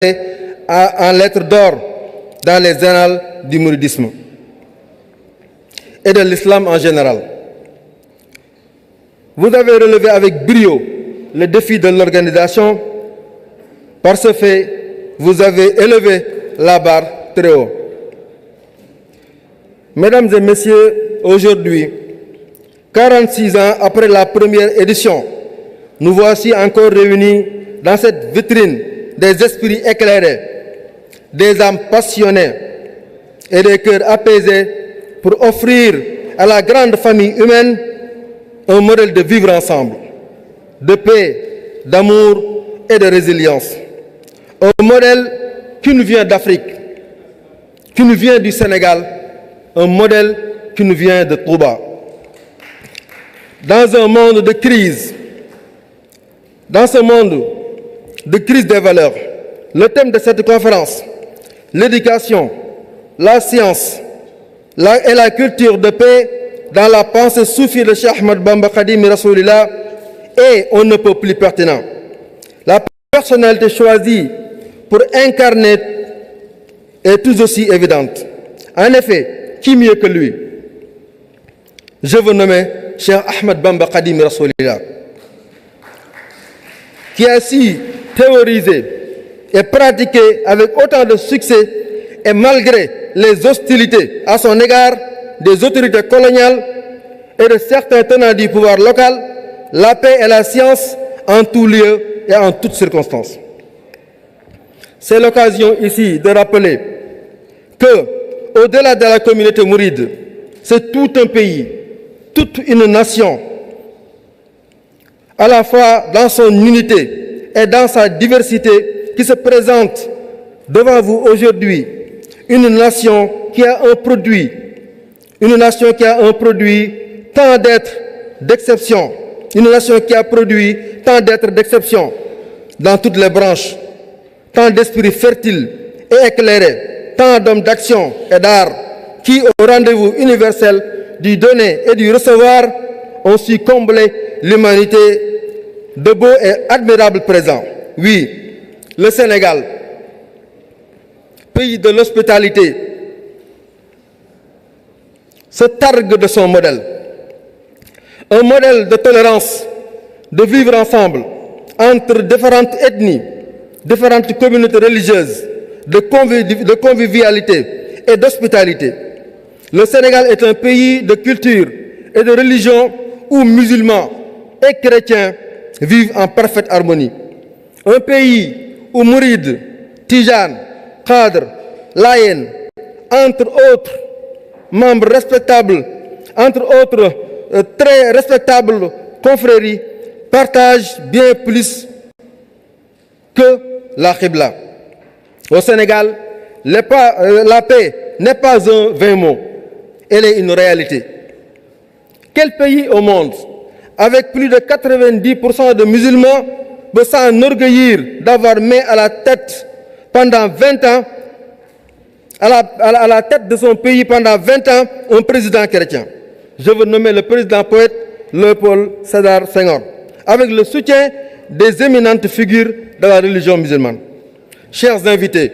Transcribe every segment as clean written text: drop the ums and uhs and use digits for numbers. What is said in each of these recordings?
en lettres d'or dans les annales du mouridisme et de l'islam en général. Vous avez relevé avec brio le défi de l'organisation. Par ce fait, vous avez élevé la barre très haut. Mesdames et messieurs, aujourd'hui, 46 ans après la première édition, nous voici encore réunis dans cette vitrine des esprits éclairés, des âmes passionnées et des cœurs apaisés pour offrir à la grande famille humaine un modèle de vivre ensemble, de paix, d'amour et de résilience. Un modèle qui nous vient d'Afrique, qui nous vient du Sénégal, un modèle qui nous vient de Touba. Dans un monde de crise, dans ce monde de crise des valeurs, le thème de cette conférence, l'éducation, la science et la culture de paix dans la pensée soufie de Cheikh Ahmad Bamba Khadim Rasoulillah est on ne peut plus pertinent. La personnalité choisie pour incarner est tout aussi évidente. En effet, qui mieux que lui? Je veux nommer Cheikh Ahmad Bamba Khadim Rasoulillah, qui a su théoriser et pratiquer avec autant de succès et malgré les hostilités à son égard des autorités coloniales et de certains tenants du pouvoir local, la paix et la science en tout lieu et en toutes circonstances. C'est l'occasion ici de rappeler que, au-delà de la communauté mouride, c'est tout un pays, toute une nation, à la fois dans son unité et dans sa diversité, qui se présente devant vous aujourd'hui. Une nation qui a un produit, tant d'êtres d'exception, une nation qui a produit tant d'êtres d'exception dans toutes les branches, tant d'esprits fertiles et éclairés, tant d'hommes d'action et d'art qui, au rendez-vous universel du donner et du recevoir, ont su combler l'humanité de beaux et admirables présents. Oui, le Sénégal, pays de l'hospitalité, se targue de son modèle. Un modèle de tolérance, de vivre ensemble entre différentes ethnies, différentes communautés religieuses, de convivialité et d'hospitalité. Le Sénégal est un pays de culture et de religion où musulmans et chrétiens vivent en parfaite harmonie. Un pays où mourides, tijanes, cadres, laïens, entre autres membres respectables, entre autres très respectables confréries, partagent bien plus que la Qibla. Au Sénégal, la paix n'est pas un vain mot, elle est une réalité. Quel pays au monde, avec plus de 90% de musulmans, peut s'enorgueillir d'avoir mis à la tête pendant 20 ans, à la tête de son pays pendant 20 ans, un président chrétien? Je veux nommer le président poète Léopold Sédar Senghor, avec le soutien des éminentes figures de la religion musulmane. Chers invités,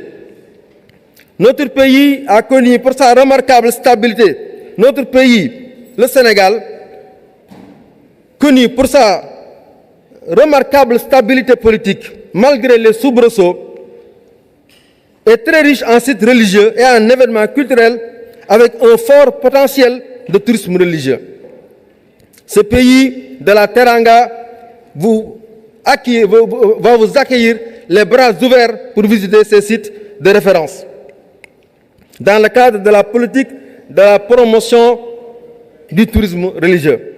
notre pays a connu pour sa remarquable stabilité, notre pays, le Sénégal, connu pour sa remarquable stabilité politique, malgré les soubresauts, est très riche en sites religieux et en événements culturels avec un fort potentiel de tourisme religieux. Ce pays de la Teranga va vous accueillir les bras ouverts pour visiter ces sites de référence. Dans le cadre de la politique de la promotion du tourisme religieux.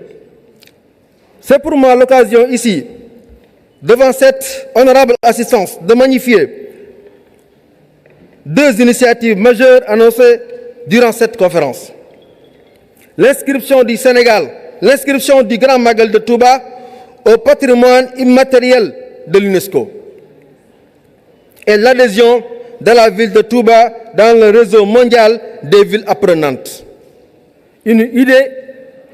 C'est pour moi l'occasion ici, devant cette honorable assistance, de magnifier deux initiatives majeures annoncées durant cette conférence. L'inscription du Sénégal, l'inscription du Grand Magal de Touba au patrimoine immatériel de l'UNESCO et l'adhésion de la ville de Touba dans le réseau mondial des villes apprenantes. Une idée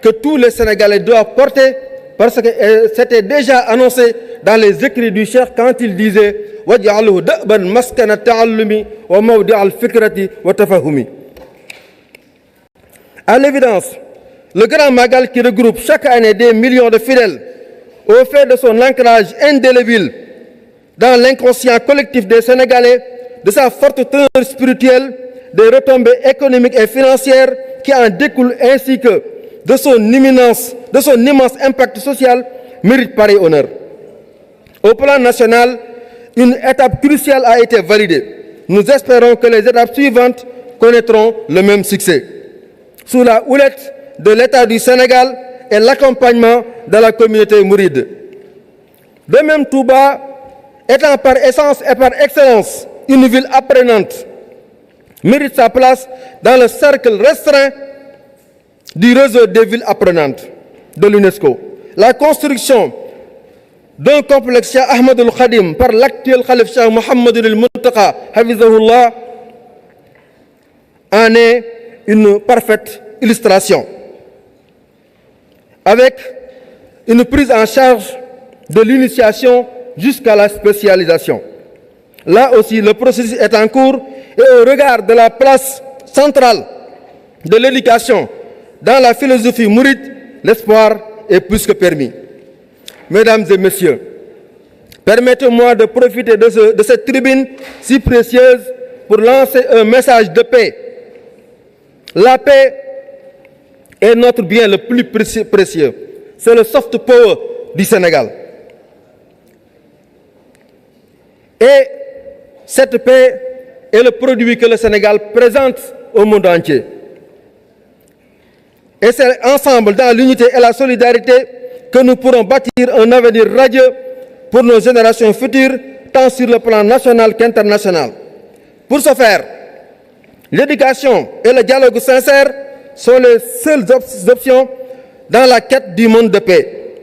que tous les Sénégalais doivent porter parce que c'était déjà annoncé dans les écrits du Cheikh quand il disait « Waj'alhu da'ban maskana ta'allumi wa mawdi'al fikrati wa tafahumi ». À l'évidence, le Grand Magal qui regroupe chaque année des millions de fidèles au fait de son ancrage indélébile dans l'inconscient collectif des Sénégalais, de sa forte teneur spirituelle, des retombées économiques et financières qui en découlent ainsi que de son immense impact social, mérite pareil honneur. Au plan national, une étape cruciale a été validée. Nous espérons que les étapes suivantes connaîtront le même succès. Sous la houlette de l'État du Sénégal et l'accompagnement de la communauté mouride. De même, Touba, étant par essence et par excellence une ville apprenante, mérite sa place dans le cercle restreint du réseau des villes apprenantes de l'UNESCO. La construction d'un complexe Cheikh Ahmadul Khadim par l'actuel Khalif Cheikh Mohammed al-Muntaqa, Hafizahullah, en est une parfaite illustration. Avec une prise en charge de l'initiation jusqu'à la spécialisation. Là aussi, le processus est en cours et au regard de la place centrale de l'éducation dans la philosophie mouride, l'espoir est plus que permis. Mesdames et messieurs, permettez-moi de profiter de cette tribune si précieuse pour lancer un message de paix. La paix est notre bien le plus précieux. C'est le soft power du Sénégal. Et cette paix est le produit que le Sénégal présente au monde entier. Et c'est ensemble, dans l'unité et la solidarité, que nous pourrons bâtir un avenir radieux pour nos générations futures, tant sur le plan national qu'international. Pour ce faire, l'éducation et le dialogue sincère sont les seules options dans la quête du monde de paix.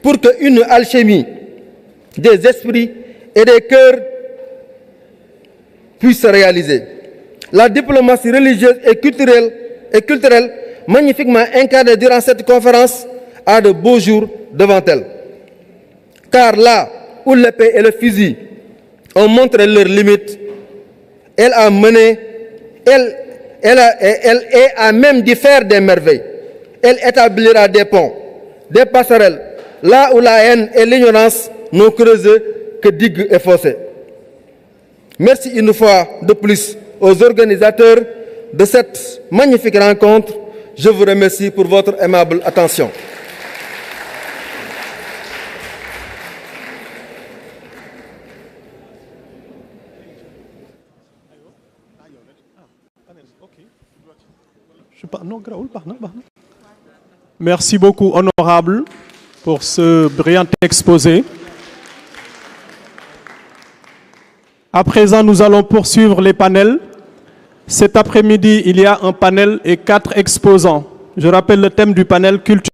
Pour qu'une alchimie des esprits et des cœurs puisse se réaliser. La diplomatie religieuse et culturelle magnifiquement incarnée durant cette conférence a de beaux jours devant elle. Car là où l'épée et le fusil ont montré leurs limites, elle est à même d'y faire des merveilles. Elle établira des ponts, des passerelles, là où la haine et l'ignorance n'ont creusé que digues et fossés. Merci une fois de plus aux organisateurs de cette magnifique rencontre. Je vous remercie pour votre aimable attention. Merci beaucoup, honorable, pour ce brillant exposé. À présent, nous allons poursuivre les panels. Cet après-midi, il y a un panel et 4 exposants. Je rappelle le thème du panel culture.